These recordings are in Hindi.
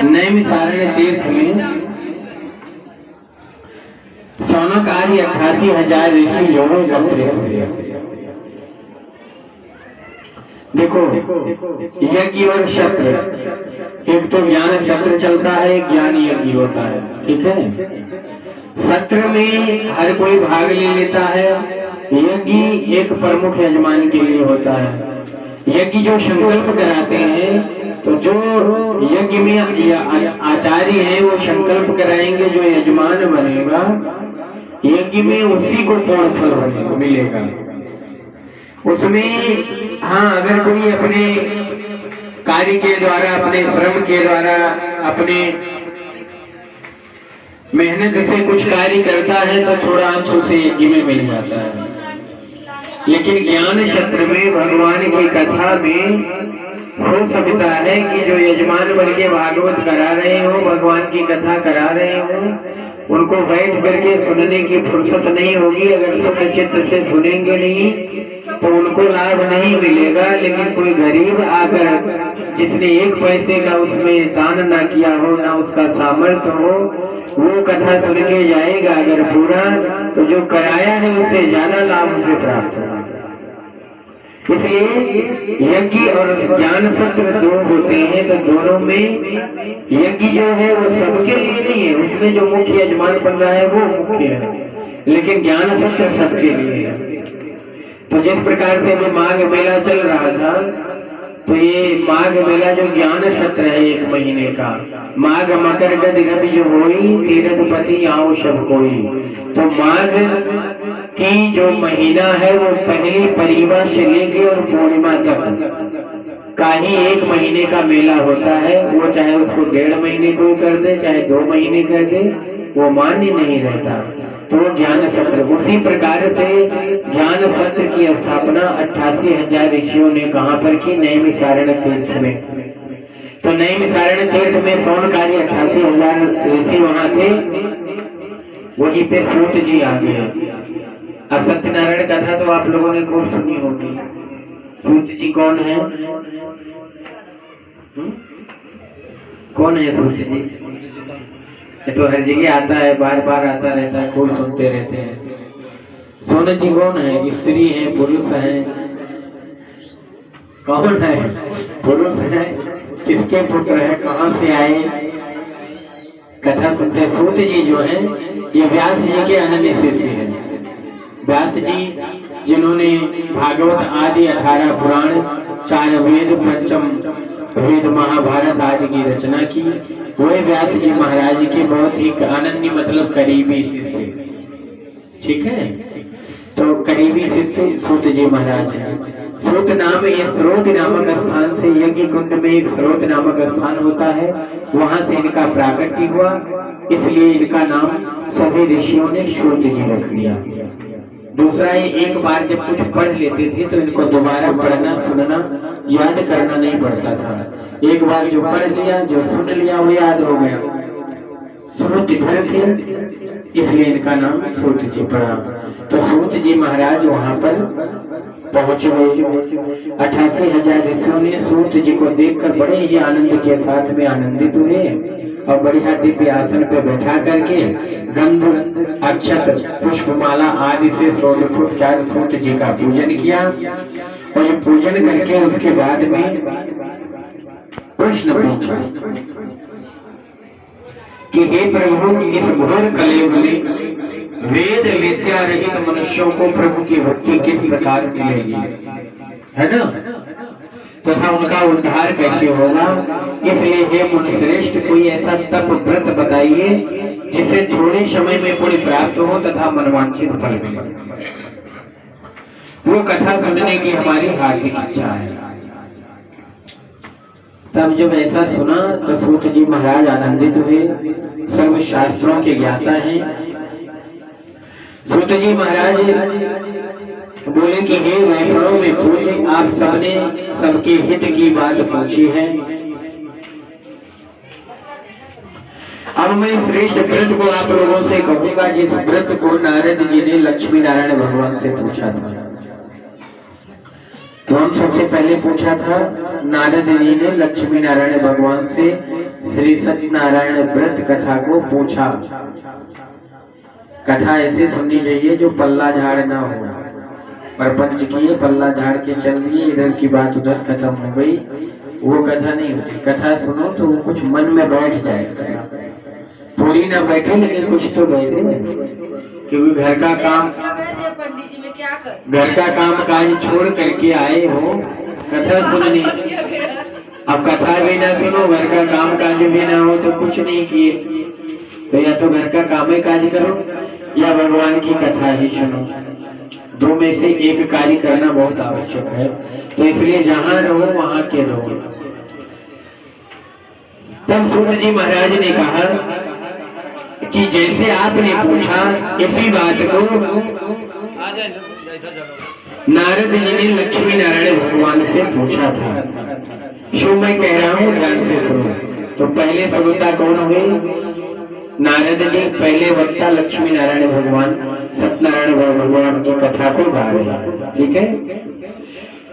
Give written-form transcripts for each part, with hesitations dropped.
नैमिषारण्य तीर्थ में सौनक आदि 88,000 ऋषि योगों एकत्रित हुए। देखो यज्ञ और शस्त्र, एक तो ज्ञान शस्त्र चलता है, एक ज्ञान यज्ञ होता है, ठीक है। सत्र में हर कोई भाग ले लेता है, यज्ञ एक प्रमुख यजमान के लिए होता है। यज्ञ जो संकल्प कराते हैं, तो जो यज्ञ में आचार्य हैं वो संकल्प कराएंगे, जो यजमान बनेगा यज्ञ में उसी को पूर्ण फल मिलेगा। उसमें हाँ, अगर कोई अपने कार्य के द्वारा, अपने श्रम के द्वारा, अपने मेहनत से कुछ कार्य करता है तो थोड़ा अंश उसे यज्ञ में मिल जाता है। लेकिन ज्ञान शस्त्र में भगवान की कथा में हो सकता है कि जो यजमान बन के भागवत करा रहे हो, भगवान की कथा करा रहे हो, उनको बैठ करके सुनने की फुर्सत नहीं होगी। अगर शुद्ध चित्त से सुनेंगे नहीं तो उनको लाभ नहीं मिलेगा। लेकिन कोई गरीब आकर जिसने 1 पैसे का उसमें दान ना किया हो, ना उसका सामर्थ्य हो, वो कथा सुन के जाएगा अगर पूरा, तो जो कराया है उससे ज्यादा लाभ उसे प्राप्त होगा। इसलिए यज्ञ और ज्ञान सत्र दो होते हैं, तो दोनों में यज्ञ जो है वो सबके लिए नहीं है, उसमें जो मुख्य यजमान बन रहा है वो मुख्य है, लेकिन ज्ञान सत्र सबके लिए है। तो जिस प्रकार से अभी माघ मेला चल रहा था, तो ये माघ मेला जो ज्ञान सत्र है 1 महीने का, माघ मकर गद रवि जो होई, तीर्थपति आओ सब कोई। तो माघ की जो महीना है वो पहली परिवा से लेके और पूर्णिमा तक का ही 1 महीने का मेला होता है। वो चाहे उसको 1.5 महीने को कर दे, चाहे 2 महीने कर दे, वो मान्य नहीं रहता। तो ज्ञान सत्र, उसी प्रकार से ज्ञान सत्र की स्थापना 88,000 ऋषियों ने कहां पर की? नैमिषारण्य तीर्थ में। तो नैमिषारण्य तीर्थ में सौनकादि 88,000 ऋषि वहां थे, वहीं पे सूत जी आ गए। अब सत्यनारायण कथा तो आप लोगों ने खूब सुनी होगी। सूत जी कौन है? कौन है सूत जी? ये तो हर जगह आता है, बार बार आता रहता है, खूब सुनते रहते हैं। सोना जी कौन है? स्त्री है, पुरुष है? कौन है? पुरुष है? किसके पुत्र है? कहां से आए? कथा सुनते। सूत जी जो है ये व्यास जी के अनन्य शिष्य है। व्यास जी जिन्होंने भागवत आदि 18 पुराण, 4 वेद, पंचम वेद, महाभारत आदि की रचना की, वो व्यास जी महाराज के बहुत ही अनन्य मतलब करीबी शिष्य, ठीक है। तो करीबी शिष्य सूत जी महाराज है। सूत नाम, ये स्रोत नामक स्थान से, यज्ञ कुंड में एक स्रोत नामक स्थान होता है, वहां से इनका प्राकट्य हुआ, इसलिए इनका नाम सभी ऋषियों ने सूत जी रख दिया। दूसरा, ये एक बार जब कुछ पढ़ लेते थे तो इनको दोबारा पढ़ना, सुनना, याद करना नहीं पड़ता था। एक बार जो पढ़ लिया, जो सुन लिया, वो याद हो गया। श्रुतिधर थे, इसलिए इनका नाम सूत जी पड़ा। तो सूत जी महाराज वहां पर पहुंचे हुए। 88,000 ऋषियों ने सूत जी को देखकर बड़े ही आनंद के साथ में आनंदित हुए और बढ़िया दिव्य आसन पे बैठा करके गंध, अक्षत, पुष्पमाला आदि से 16 सूत जी का पूजन किया। और ये पूजन करके उसके बाद में प्रश्न पूछा कि हे प्रभु, इस घोर कलयुग में वेद विद्या रहित मनुष्यों को प्रभु की भक्ति किस प्रकार मिलेगी, है ना, तथा उनका उद्धार कैसे होगा। इसलिए हे मुनिश्रेष्ठ, कोई ऐसा तप व्रत बताइए जिसे थोड़े समय में पुण्य प्राप्त हो तथा मनवांछित फल मिले। वो कथा सुनने की हमारी हार्दिक इच्छा है। तब जब ऐसा सुना तो सूत जी महाराज आनंदित हुए, सर्व शास्त्रों के ज्ञाता हैं। सूत जी महाराज बोले कि हे वैष्णव में पूछे, आप सबने सबके हित की बात पूछी है, अब मैं श्रेष्ठ व्रत को आप लोगों से कहूंगा, जिस व्रत को नारद जी ने लक्ष्मी नारायण भगवान से पूछा था। तो हम सबसे पहले पूछा था, नारद जी ने लक्ष्मी नारायण भगवान से श्री सत्यनारायण व्रत कथा को पूछा। कथा ऐसे सुननी चाहिए जो पल्ला झाड़ ना हो, प्रपंच की पल्ला झाड़ के चल दिए, इधर की बात उधर खत्म हो गई, वो कथा नहीं होती। कथा सुनो तो वो कुछ मन में बैठ जाए, पूरी ना बैठे लेकिन कुछ तो बैठे, क्योंकि घर का काम काज छोड़ करके आए हो कथा सुननी। अब कथा भी ना सुनो, घर का काम काज भी ना हो तो कुछ नहीं किए, तो या तो घर का काम ही काज करो या भगवान की कथा ही सुनो। दो में से एक कार्य करना बहुत आवश्यक है। तो इसलिए जहां रहो वहां के रहो। तब सूत जी महाराज ने कहा कि जैसे आपने पूछा इसी बात को नारद जी ने लक्ष्मी नारायण भगवान से पूछा था। जो मैं कह रहा हूँ ध्यान से सुनो। तो पहले श्रोता कौन हुए? नारद जी, पहले वक्ता लक्ष्मी नारायण भगवान सत्यनारायण भगवान की कथा को गा रहे। ठीक है।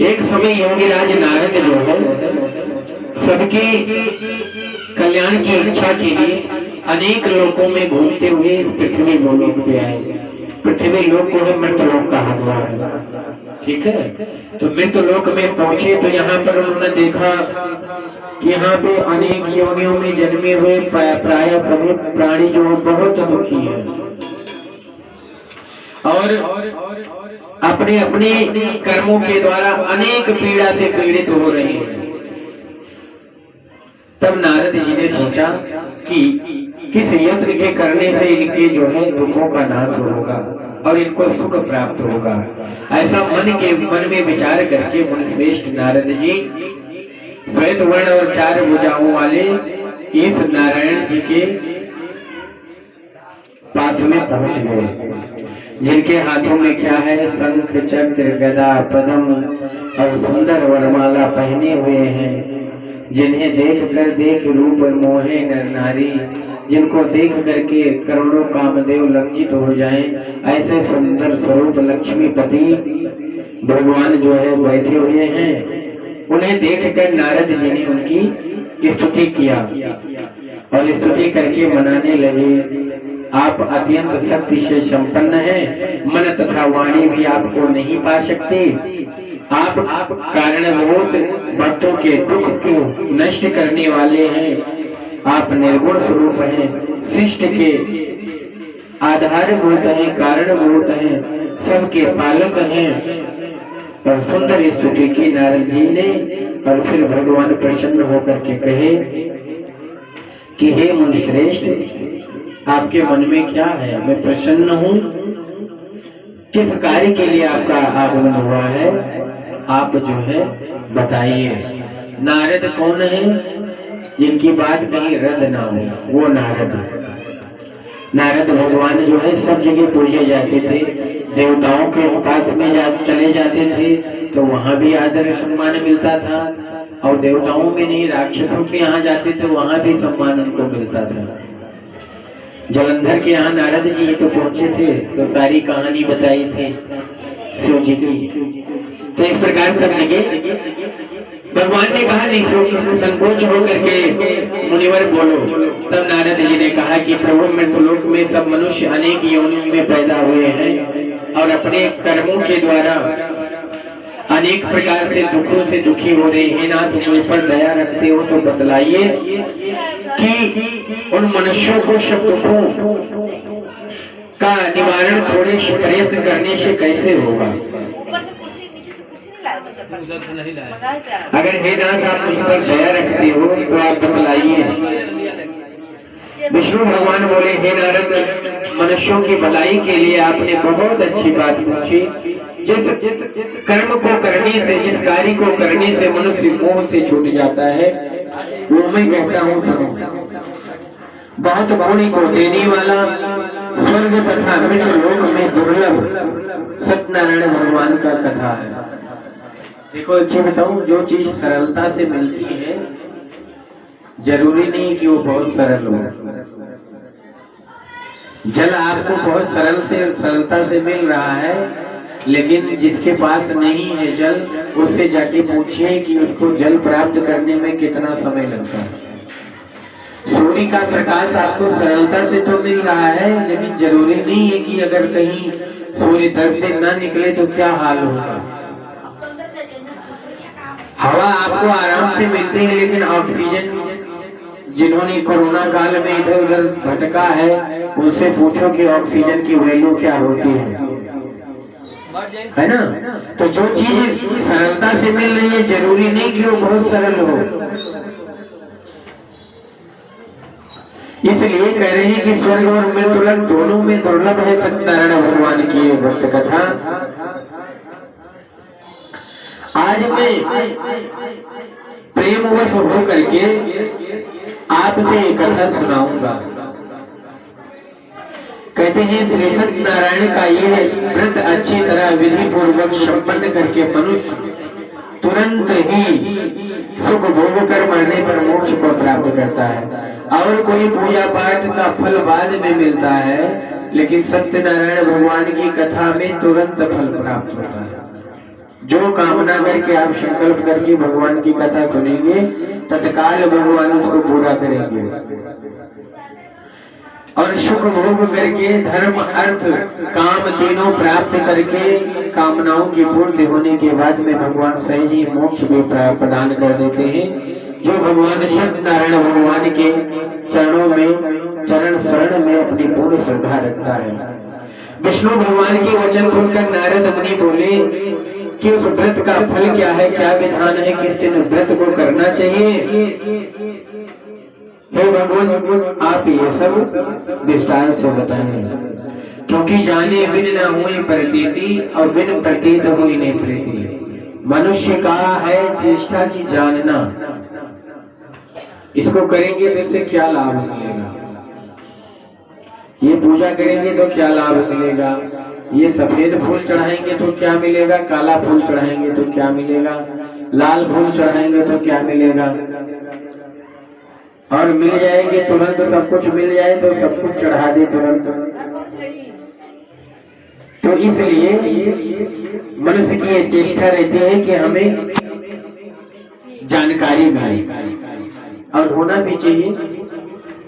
एक समय योगीराज नारद जो है सबके कल्याण की इच्छा के लिए अनेक लोकों में घूमते हुए इस पृथ्वी लोक पे आए। पृथ्वी लोक को है मृतलोक कहा गया है। ठीक है। तो मृतलोक में पहुंचे तो यहाँ पर उन्होंने देखा कि यहाँ पे अनेक योनियों में जन्मे हुए प्राय सभी प्राणी जो बहुत दुखी है और अपने अपने कर्मों के द्वारा अनेक पीड़ा से पीड़ित हो रहे हैं। तब नारद जी ने सोचा कि किस यत्न के करने से इनके जो है दुखों का नाश होगा और इनको सुख प्राप्त होगा। ऐसा मन में विचार करके मुनिश्रेष्ठ नारद जी श्वेत वर्ण और 4 भुजाओं वाले इस नारायण जी के पास में पहुंच गए, जिनके हाथों में क्या है? शंख चक्र गदा पद्म और सुंदर वरमाला पहने हुए हैं, जिन्हें देख रूप मोहे नर नारी, जिनको देख करके करोड़ों कामदेव लज्जित हो जाएं, ऐसे सुंदर स्वरूप लक्ष्मीपति भगवान जो है बैठे हुए हैं। उन्हें देखकर नारद जी ने उनकी स्तुति किया और स्तुति करके मनाने लगे। आप अत्यंत शक्ति से संपन्न हैं, मन तथा वाणी भी आपको नहीं पा सकते। आप कारणभूत भक्तों के दुख को नष्ट करने वाले हैं। आप निर्गुण स्वरूप हैं, शिष्ट के आधारभूत हैं, कारणभूत हैं, सबके पालक हैं। और सुंदर स्तुति की नारद जी ने और फिर भगवान प्रसन्न होकर के कहे कि हे मुनिश्रेष्ठ, आपके मन में क्या है? मैं प्रसन्न हूँ। किस कार्य के लिए आपका आगमन हुआ है? आप जो है बताइए। नारद कौन है? जिनकी बात कहीं रद्द ना हो, वो नारद भगवान जो है सब जगह पूजे जाते थे। देवताओं के पास में चले जाते थे तो वहां भी आदर सम्मान मिलता था, और देवताओं में नहीं राक्षसों के यहाँ जाते थे वहां भी सम्मान उनको मिलता था। जलंधर के यहाँ नारद जी तो पहुंचे थे तो सारी कहानी बताई थी शिव जी की। तो इस प्रकार सब जगह भगवान ने कहा नहीं संकोच हो करके मुनिवर बोलो। तब नारद जी ने कहा कि प्रभु मृतलोक में सब मनुष्य अनेक योनियों में पैदा हुए हैं और अपने कर्मों के द्वारा अनेक प्रकार से दुखों से दुखी हो रहे हैं। ना तुम मुझ पर दया रखते हो तो बतलाइए कि उन मनुष्यों को सब दुखों का निवारण थोड़े प्रयत्न करने से कैसे होगा। अगर हे नाथ आप मुझ पर दया रखते हो तो आप बतलाइए। विष्णु भगवान बोले, हे नारद, मनुष्यों की भलाई के लिए आपने बहुत अच्छी बात पूछी। जिस कर्म को करने से, जिस कार्य को करने से मनुष्य मोह से छूट जाता है, वो मैं कहता हूँ सुनो। बहुत पुण्य को देने वाला, स्वर्ग तथा मृतलोक में दुर्लभ सत्यनारायण भगवान का कथा है। देखो एक चीज बताऊं, जो चीज सरलता से मिलती है जरूरी नहीं कि वो बहुत सरल हो। जल आपको बहुत सरलता से मिल रहा है, लेकिन जिसके पास नहीं है जल, उससे जाके पूछिए कि उसको जल प्राप्त करने में कितना समय लगता है। सूर्य का प्रकाश आपको सरलता से तो मिल रहा है, लेकिन जरूरी नहीं है कि अगर कहीं सूर्य 10 दिन ना निकले तो क्या हाल होगा। हवा आपको आराम से मिलती है, लेकिन ऑक्सीजन, जिन्होंने कोरोना काल में इधर उधर भटका है, उनसे पूछो कि ऑक्सीजन की वैल्यू क्या होती है ना। तो जो चीज सरलता से मिल रही है, जरूरी नहीं कि वो बहुत सरल हो। इसलिए कह रहे हैं कि स्वर्ग और मृत्युलोक दोनों में दुर्लभ है सत्यनारायण भगवान की भक्त कथा। आज मैं प्रेमवश हो करके आपसे एक कथा सुनाऊंगा। कहते हैं श्री सत्यनारायण का यह व्रत अच्छी तरह विधि पूर्वक संपन्न करके मनुष्य तुरंत ही सुख भोग कर मरने पर मोक्ष को प्राप्त करता है। और कोई पूजा पाठ का फल बाद में मिलता है, लेकिन सत्यनारायण भगवान की कथा में तुरंत फल प्राप्त होता है। जो कामना करके आप संकल्प करके भगवान की कथा सुनेंगे, तत्काल भगवान उसको पूरा करेंगे। और सुख भोग करके धर्म अर्थ काम तीनों प्राप्त करके कामनाओं की पूर्ति होने के बाद में भगवान सहज ही मोक्ष भी प्रदान कर देते हैं। जो भगवान सत्यनारायण भगवान के चरणों में, चरण शरण में अपनी पूर्ण श्रद्धा रखता है। विष्णु भगवान के वचन सुनकर नारद मुनि बोले कि उस व्रत का फल क्या है, क्या विधान है, किस दिन व्रत को करना चाहिए। हे भगवान, आप ये सब विस्तार से बताएं, क्योंकि जाने बिन न हुई प्रतीति और बिन प्रतीत हुई नहीं प्रीति। मनुष्य का है चेष्टा की जानना, इसको करेंगे तो इससे क्या लाभ मिलेगा, ये पूजा करेंगे तो क्या लाभ मिलेगा, ये सफेद फूल चढ़ाएंगे तो क्या मिलेगा, काला फूल चढ़ाएंगे तो क्या मिलेगा, लाल फूल चढ़ाएंगे तो क्या मिलेगा। और मिल जाएंगे तुरंत, सब कुछ मिल जाए तो सब कुछ चढ़ा दे तुरंत। तो इसलिए मनुष्य की ये चेष्टा रहती है कि हमें जानकारी मिले और होना भी चाहिए।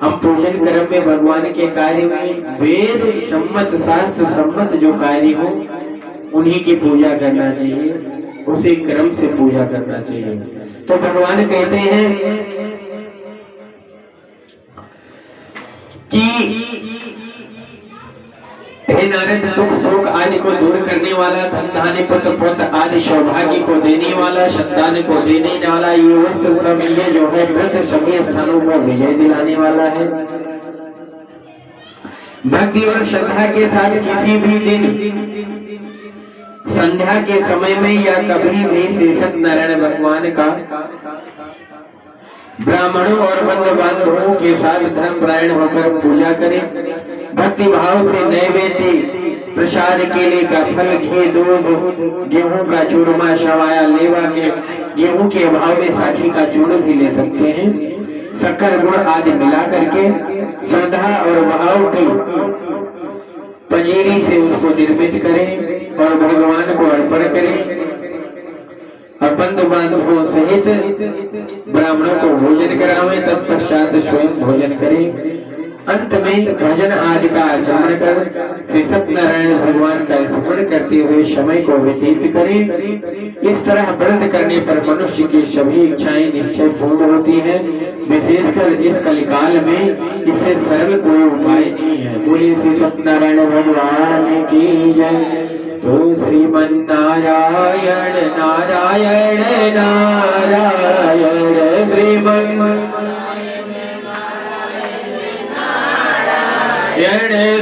हम पूजन कर्म में भगवान के कार्य में वेद सम्मत शास्त्र सम्मत जो कार्य हो उन्हीं की पूजा करना चाहिए, उसी क्रम से पूजा करना चाहिए। तो भगवान कहते हैं कि हे नारद, दुख शोक आदि को दूर करने वाला, धन धान्य पुत्र पुत्र आदि सौभाग्य को देने वाला, संतान को देने वाला, ये वक्त सब ये जो है व्रत सभी स्थानों पर विजय दिलाने वाला है। भक्ति और श्रद्धा के साथ किसी भी दिन संध्या के समय में या कभी भी श्री सत्यनारायण भगवान का ब्राह्मणों और बंधु बांधवों के साथ धर्मपरायण होकर पूजा करें। भक्ति भाव से नैवेद्य प्रसाद केले का फल, घी, दूध, गेहूं का चूरमा, शवाया, लेवा के गेहूं के अभाव में साखी का चूर्ण भी ले सकते हैं। शक्कर गुड़ आदि मिला करके श्रद्धा और भाव की पंजीरी से उसको निर्मित करें और भगवान को अर्पण करें और बंधु बांधवों सहित ब्राह्मणों को भोजन करावें, तत्पश्चात स्वयं भोजन करें। अंत में भजन आदि का आचरण कर श्री सत्यनारायण भगवान का स्मरण करते हुए समय को व्यतीत करें। इस तरह व्रत करने पर मनुष्य की सभी इच्छाएं निश्चय पूर्ण होती हैं। विशेषकर इस कलिकाल में इससे सरल कोई उपाय नहीं है। बोलिए श्री सत्यनारायण भगवान की जय। तो श्रीमन्नारायण नारायण नारायण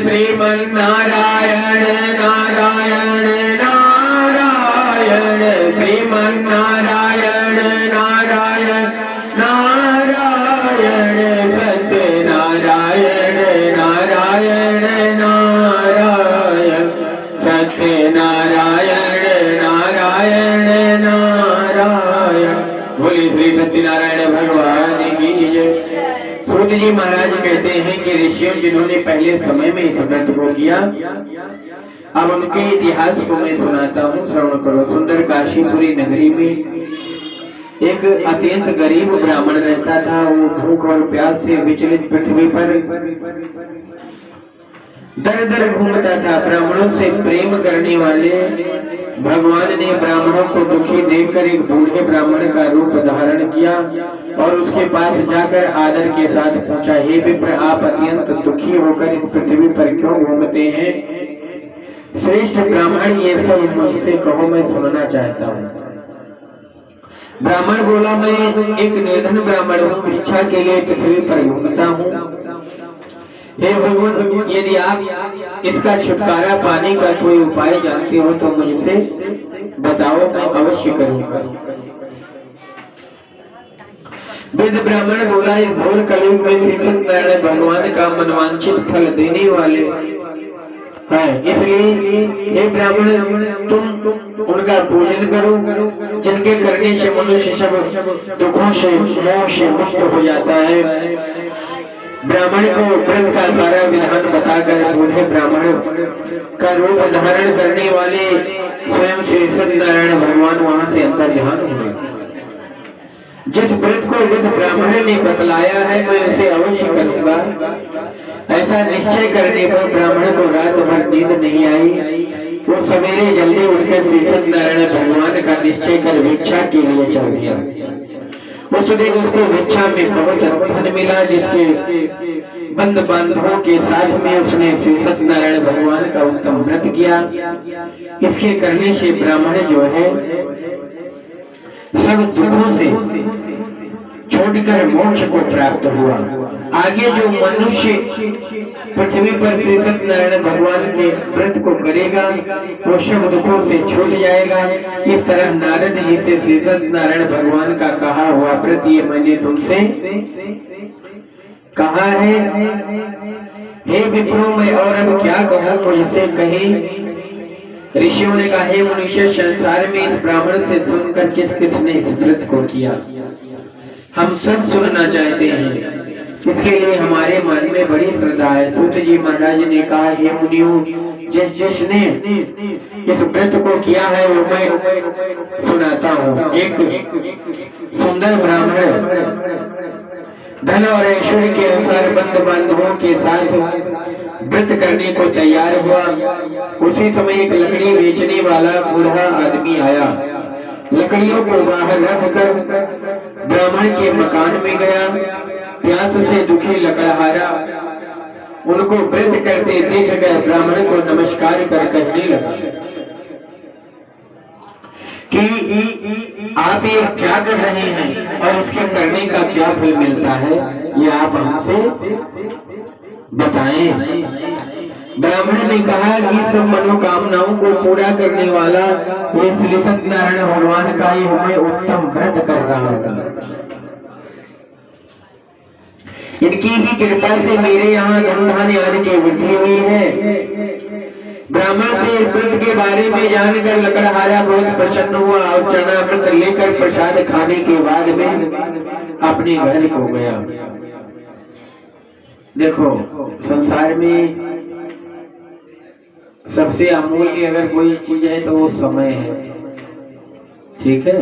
श्रीमन्नारायण नारायण नारायण श्रीमन्नारायण नारायण नारायण सत्यनारायण नारायण नारायण सत्यनारायण नारायण नारायण। बोले श्री सत्यनारायण भगवान की जय। सूत जी महाराज कहते हैं कि ऋषियों जिन्होंने पहले समय में इस व्रत को किया, अब उनके इतिहास को मैं सुनाता हूँ, श्रवण करो। सुंदर काशीपुरी नगरी में एक अत्यंत गरीब ब्राह्मण रहता था। वो भूख और प्यास से विचलित पृथ्वी पर दर दर घूमता था। ब्राह्मणों से प्रेम करने वाले भगवान ने ब्राह्मणों को दुखी देखकर एक बूढ़े ब्राह्मण का रूप धारण किया और उसके पास जाकर आदर के साथ पूछा, हे विप्र, आप अत्यंत दुखी होकर इस पृथ्वी पर क्यों घूमते हैं? श्रेष्ठ ब्राह्मण, ये सब मुझसे कहो, मैं सुनना चाहता हूँ। ब्राह्मण बोला, मैं एक निर्धन ब्राह्मण हूँ, भिक्षा के लिए पृथ्वी पर घूमता हूँ। हे भगवान, यदि आप इसका छुटकारा पाने का कोई उपाय जानते हो तो मुझसे बताओ, मैं अवश्य करूंगा। वृद्ध ब्राह्मण बोला, इस घोर कलयुग में श्री सत्यनारायण भगवान का मनवांछित फल देने वाले है, इसलिए हे ब्राह्मण, तुम उनका पूजन करो, जिनके करने से मनुष्य सब दुखों से मोह से मुक्त हो जाता है। ब्राह्मण को व्रत का सारा विधान बताकर बूढ़े ब्राह्मण का रूप धारण करने वाले स्वयं श्री सत्यनारायण भगवान वहां से अंतर्ध्यान हुए। जिस व्रत को वृद्ध ब्राह्मण ने बतलाया है, मैं उसे अवश्य करूंगा। ऐसा निश्चय करने पर ब्राह्मण को रात भर नींद नहीं आई। वो सवेरे जल्दी उठकर श्री सत्यनारायण भगवान का निश्चय कर भिक्षा के लिए चल दिया। उस दिन उसको भिक्षा में बहुत धन मिला, जिसके बंद बांधवों के साथ में उसने श्री सत्यनारायण भगवान का उत्तम व्रत किया। इसके करने से ब्राह्मण जो है सब दुखों से छोड़कर मोक्ष को प्राप्त हुआ। आगे जो मनुष्य पृथ्वी पर श्री सत्यनारायण भगवान के व्रत को करेगा वो सब दुखों से छूट जाएगा। इस तरह नारद जी से श्री सत्यनारायण भगवान का कहा हुआ व्रत ये मैंने तुमसे कहा है। हे विप्रो, मैं और अब क्या कहूँ, मुझसे कहीं। ऋषियों ने कहा, हे मनुष्य, संसार में इस ब्राह्मण से सुनकर किस किसने इस व्रत को किया, हम सब सुनना चाहते हैं। इसके लिए हमारे मन में बड़ी श्रद्धा है। सूत जी महाराज ने कहा, हे मुनियों, जिसने इस व्रत को किया है वो मैं सुनाता हूँ। एक सुंदर ब्राह्मण धन और ऐश्वर्य के अनुसार बंद बांधवों के साथ व्रत करने को तैयार हुआ। उसी समय एक लकड़ी बेचने वाला बूढ़ा आदमी आया। लकड़ियों को बाहर रखकर ब्राह्मण के मकान में गया। प्यास से दुखी लकड़हारा उनको व्रत करते देख कर ब्राह्मण को नमस्कार कर कहने लगा कि आप ये क्या कर रहे हैं और इसके करने का क्या फल मिलता है, ये आप हमसे बताएं। ब्राह्मण ने कहा कि सब मनोकामनाओं को पूरा करने वाला ये श्री सत्यनारायण भगवान का ही मैं उत्तम व्रत कर रहा हूँ। इनकी ही कृपा से मेरे यहाँ धन धान्य आदि की वृद्धि हुई है। ब्राह्मण से इस व्रत के बारे में जानकर लकड़हारा बहुत प्रसन्न हुआ और चना अमृत लेकर प्रसाद खाने के बाद में अपने घर को गया। देखो, संसार में सबसे अमूल्य अगर कोई चीज है तो वो समय है, ठीक है।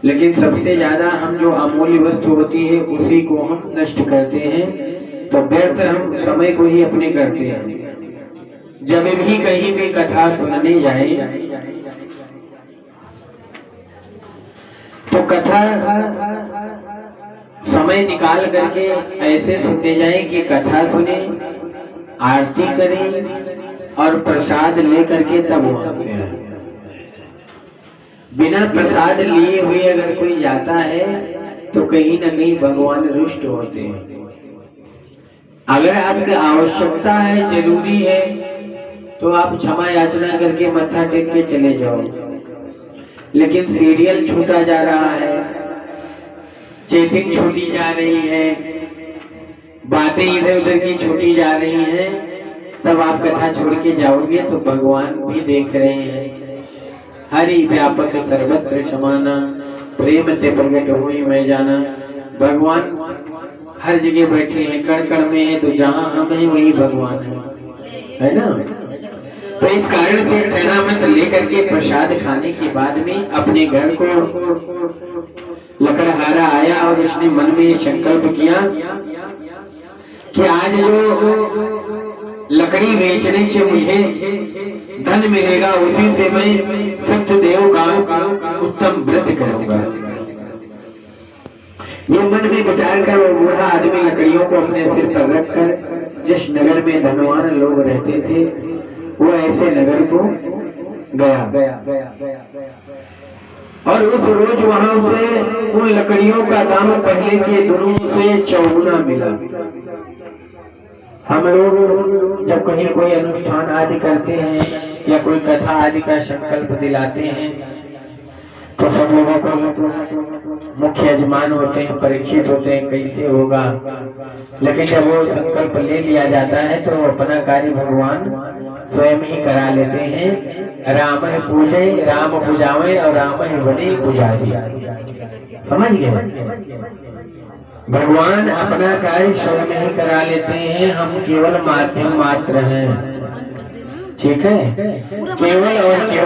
लेकिन सबसे ज्यादा हम जो अमूल्य वस्तु होती है उसी को हम नष्ट करते हैं। तो व्यर्थ हम समय को ही अपने करते हैं। जब भी कहीं भी कथा सुनने जाए तो कथा समय निकाल करके ऐसे सुनने जाए कि कथा सुने, आरती करें और प्रसाद लेकर के तब वहां से आए। बिना प्रसाद लिए हुए अगर कोई जाता है तो कहीं ना कहीं भगवान रुष्ट होते हैं। अगर आपकी आवश्यकता है, जरूरी है, तो आप क्षमा याचना करके मत्था टेक के चले जाओ। लेकिन सीरियल छूटा जा रहा है, चेटिंग छूटी जा रही है, बातें इधर उधर की छूटी जा रही हैं, तब आप कथा छोड़ के जाओगे तो भगवान भी देख रहे हैं। हरि व्यापक सर्वत्र समाना, प्रेम ते प्रगट हुई मैं जाना। भगवान हर जगह बैठे हैं, कण कण में है, तो जहाँ हम हैं वही भगवान है ना। तो इस कारण से चरणामृत लेकर के प्रसाद खाने के बाद में अपने घर को लकड़हारा आया और उसने मन में संकल्प किया कि आज जो लकड़ी बेचने से मुझे धन मिलेगा उसी से मैं सत्यदेव का उत्तम व्रत करूंगा। ये मन में विचार कर वो बूढ़ा आदमी लकड़ियों को अपने सिर पर रखकर जिस नगर में धनवान लोग रहते थे वो ऐसे नगर को गया और उस रोज वहां से उन लकड़ियों का दाम पहले के दिनों से चौगुना मिला। हम लोग जब कहीं कोई अनुष्ठान आदि करते हैं या कोई कथा आदि का संकल्प दिलाते हैं तो सब लोगों को मुख्य यजमान होते हैं, परीक्षित होते हैं कैसे होगा, लेकिन जब वो संकल्प ले लिया जाता है तो अपना कार्य भगवान स्वयं ही करा लेते हैं। राम है पूजे, राम पूजावे और राम है बने पुजारी। समझ गए? भगवान अपना कार्य स्वयं ही करा लेते हैं, हम केवल माध्यम मात्र हैं। ठीक है, केवल और केवल